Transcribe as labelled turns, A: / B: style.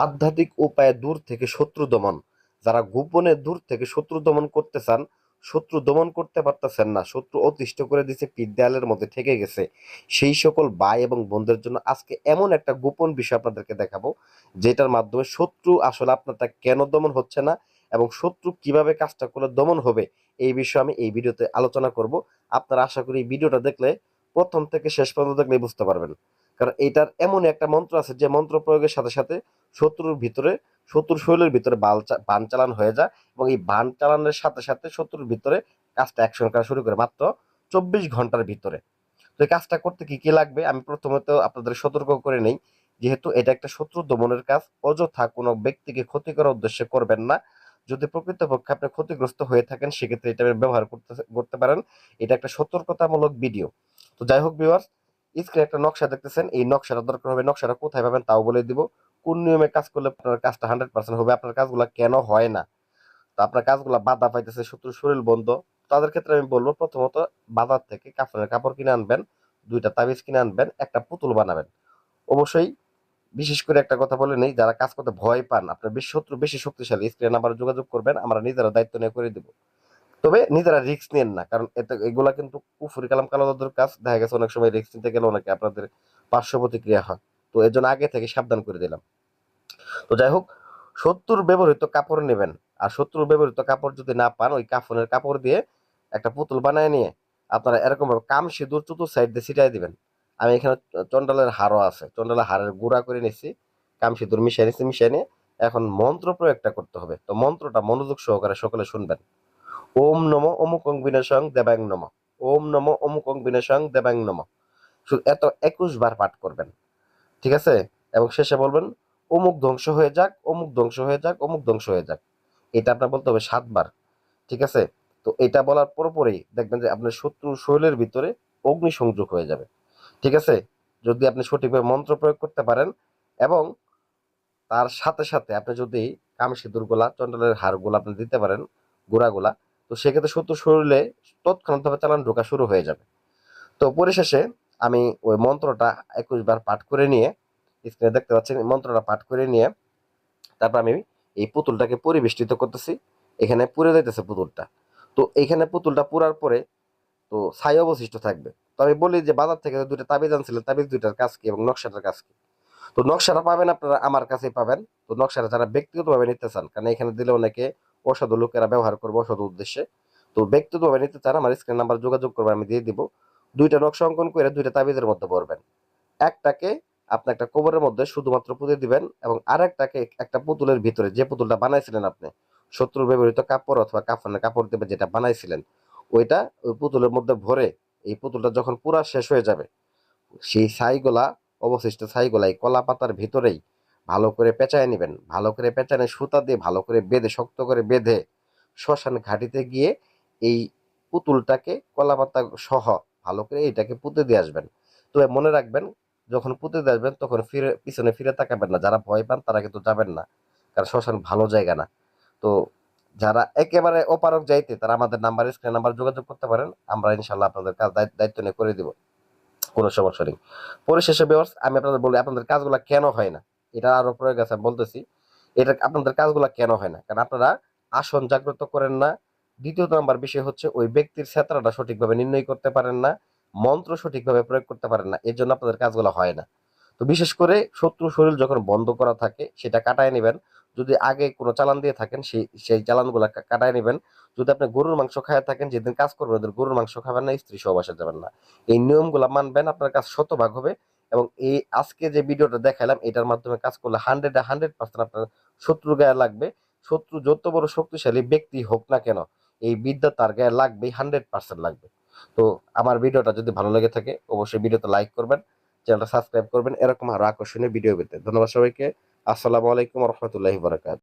A: আধ্যাত্মিক উপায়ে দূর থেকে শত্রু দমন। যারা গোপনে দূর থেকে শত্রু দমন করতে চান, শত্রু দমন করতে পারতেছেন না, শত্রু অতিষ্ঠ করে দিছে, পিঠ দেয়ালের মধ্যে ঠেকে গেছে, সেই সকল ভাই এবং বোনদের জন্য আজকে এমন একটা গোপন বিষয় আপনাদেরকে দেখাবো, যেটার মাধ্যমে শত্রু আসলে আপনারটা কেন দমন হচ্ছে না এবং শত্রু কিভাবে কাজটা করলে দমন হবে, এই বিষয়ে আমি এই ভিডিওতে আলোচনা করব। আপনারা আশা করি এই ভিডিওটা দেখলে প্রথম থেকে শেষ পর্যন্ত দেখলে বুঝতে পারবেন। কারণ এটার এমন একটা মন্ত্র আছে যে মন্ত্র প্রয়োগের সাথে সাথে শত্রুর শরীরের ভিতরে বান চালান হয়ে যায় এবং এই বান চালানোর সাথে সাথে শত্রুর ভিতরে কাজটা অ্যাকশন করা শুরু করে মাত্র 24 ঘন্টার ভিতরে। তো এই কাজটা করতে কি কি লাগবে আমি প্রথমত আপনাদের সতর্ক করে নেই, যেহেতু এটা একটা শত্রু দমনের কাজ, অযথা কোনো ব্যক্তিকে ক্ষতি করার উদ্দেশ্যে করবেন না। যদি প্রকৃতপক্ষে আপনি ক্ষতিগ্রস্ত হয়ে থাকেন সেক্ষেত্রে এটা ব্যবহার করতে পারেন। এটা একটা সতর্কতামূলক ভিডিও। তো যাই হোক ভিউয়ার্স, স্ক্রিনে একটা নকশা দেখতেছেন, এই নকশাটা দরকার হবে। নকশাটা কোথায় পাবেন তাও বলে দিব। কোন নিয়মে কাজ করলে আপনার কাজটা 100% হবে, আপনার কাজগুলো কেন হয় না, তো আপনার কাজগুলো বাধা পাইতেছে, শত্রুর শরীর বন্ধ, তাদের ক্ষেত্রে আমি বলবো প্রথমত বাজার থেকে কাফনের কাপড় কিনে আনবেন, 2টা তাবিজ কিনে আনবেন, একটা পুতুল বানাবেন। অবশ্যই বিশেষ করে একটা কথা বলে নেই, যারা কাজ করতে ভয় পান, আপনার বেশি শত্রু বেশি শক্তিশালী, স্ক্রিনে নাম্বারে যোগাযোগ করবেন, আমরা নিজেরা দায়িত্ব নিয়ে করে দিব। তবে নিজেরা রিস্ক নেন না, কারণ এতে এগুলা কিন্তু কুফরি কালাম কালো জাদুর কাজ। দেখা গেছে অনেক সময় রিস্ক নিতে গেলে অনেকে আপনাদের পার্শ্ব প্রতিক্রিয়া হয়। তো এর জন্য আগে থেকে সাবধান করে দিলাম। তো যাই হোক, শত্রুর ব্যবহৃত কাপড় নেবেন। আর শত্রুর ব্যবহৃত কাপড় যদি না পান, ওই কাফনের কাপড় দিয়ে একটা পুতুল বানায় নিয়ে আপনারা এরকম ভাবে কাম সিঁদুর চতুর সাইড দিয়ে ছিটাই দিবেন। আমি এখানে চন্ডালের হারও আছে, চন্ডালের হারের গুঁড়া করে নিচ্ছি, কাম সিঁদুর মিশিয়ে নিয়ে এখন মন্ত্র প্রয়োগটা করতে হবে। তো মন্ত্রটা মনোযোগ সহকারে সকলে শুনবেন। ওম নম অমুকং বিনাশং দেবাং নম। ওম নম অমুকং বিনাশং দেবাং নম। শুধু এত 21 বার পাঠ করবেন, ঠিক আছে? এবং শেষে বলবেন অমুক ধ্বংস হয়ে যাক, অমুক ধ্বংস হয়ে যাক, অমুক ধ্বংস হয়ে যাক। এটা আপনার বলতে হবে 7 বার, ঠিক আছে? তো এটা বলার পরপরই দেখবেন যে আপনার শত্রুর শরীরের ভিতরে অগ্নি সংযোগ হয়ে যাবে, ঠিক আছে? যদি আপনি সঠিকভাবে মন্ত্র প্রয়োগ করতে পারেন এবং তার সাথে সাথে আপনি যদি কাম সিঁদুরগুলা চন্ডালের হাড়গুলো আপনি দিতে পারেন, গুঁড়াগুলা, তো সেক্ষেত্রে শত্রুর শরীরে তৎক্ষণাৎভাবে চালান ঢোকা শুরু হয়ে যাবে। তো পরিশেষে আমি ওই মন্ত্রটা 21 বার পাঠ করে নিয়ে, স্ক্রিনে দেখতে পাচ্ছেন মন্ত্রটা পাঠ করে নিয়ে তারপর আমি এই পুতুলটাকে পরিবেষ্টিত করতেছি। এখানে পুড়ে যাইতেছে পুতুলটা। তো এইখানে পুতুলটা পুরার পরে তো ছাই অবশিষ্ট থাকবে। তো আমি বলি যে বাজার থেকে 2টা তাবিজ আনছিলেন, তাবিজ 2টার কাজ কি এবং নকশাটার কাজ কি? তো নকশাটা পাবেন আপনারা আমার কাছেই পাবেন। তো নকশাটা যারা ব্যক্তিগতভাবে নিতে চান, কারণ এখানে দিলে অনেকে অসাধু লোকেরা ব্যবহার করবে অসাধু উদ্দেশ্যে। তো ব্যক্তিগতভাবে নিতে চান আমার স্ক্রিন নাম্বার যোগাযোগ করবেন, আমি দিয়ে দিব। 2টা নকশা অঙ্কন করে 2টা তাবিজের মধ্যে পড়বেন। একটাকে আপনি একটা কবরের মধ্যে শুধুমাত্র পুঁতে দিবেন এবং আরেকটাকে একটা পুতুলের ভিতরে, যে পুতুলটা বানাইছিলেন আপনি শত্রুর ব্যবহৃত কাপড় অথবা কাফনের কাপড় দেবে যেটা বানাইছিলেন, ওইটা ওই পুতুলের মধ্যে ভরে এই পুতুলটা যখন পুরা শেষ হয়ে যাবে, সেই ছাইগুলা, অবশিষ্ট ছাইগুলা এই কলা পাতার ভিতরেই ভালো করে পেঁচায় নেবেন। ভালো করে পেঁচানো সুতা দিয়ে ভালো করে বেঁধে, শক্ত করে বেঁধে শ্মশান ঘাটিতে গিয়ে এই পুতুলটাকে কলা পাতা সহ ভালো করে এটাকে পুঁতে দিয়ে আসবেন। তো মনে রাখবেন, যখন পুঁতে দিয়ে আসবেন তখন পিছনে ফিরে তাকাবেন না। যারা ভয় পান তারা কিন্তু যাবেন না, কারণ শ্মশান ভালো জায়গা না। তো যারা একেবারে অপারক যাইতে, তারা আমাদের স্ক্রিন নাম্বার যোগাযোগ করতে পারেন, আমরা ইনশাল্লাহ আপনাদের কাজ দায়িত্ব নিয়ে করে দিব, কোনো সমস্যা নেই। পরিশেষে ভিউয়ার্স আমি আপনাদের বলি আপনাদের কাজগুলো কেন হয় না, এটা আরো প্রয়োগ আছে বলতেছি। এটা আপনাদের কাজগুলো কেন হয় না, কারণ আপনারা আসন জাগ্রত করেন না। দ্বিতীয় নাম্বার বিষয় হচ্ছে ওই ব্যক্তির ক্ষেত্রটা সঠিকভাবে নির্ণয় করতে পারেন না, মন্ত্র সঠিকভাবে প্রয়োগ করতে পারেন না, এর জন্য আপনাদের কাজগুলো হয় না। তো বিশেষ করে শত্রু শরীর যখন বন্ধ করা থাকে সেটা কাটায় নেবেন। যদি আগে কোনো চালান দিয়ে থাকেন সেই চালানগুলো কাটায় নেবেন। যদি আপনি গরুর মাংস খায় থাকেন, যেদিন কাজ করবেন ওদের গরুর মাংস খাবেন না, স্ত্রী সহবাসে যাবেন না। এই নিয়মগুলো মানবেন, আপনার কাজ শতভাগ হবে। এবং এই আজকে যে ভিডিওটা দেখালাম এটার মাধ্যমে কাজ করলে 100% আপনার শত্রু গায়ে লাগবে। শত্রু যত বড় শক্তিশালী ব্যক্তি হোক না কেন, এই বিদ্যা তার গায়ে লাগবেই, 100% লাগবে। তো আমার ভিডিওটা যদি ভালো লেগে থাকে অবশ্যই ভিডিওতে লাইক করবেন, চ্যানেলটা সাবস্ক্রাইব করবেন এরকম আরো আকর্ষণীয় ভিডিও পেতে। ধন্যবাদ সবাইকে। আসসালামু আলাইকুম রহমতুল্লাহি বারাকাতুহু।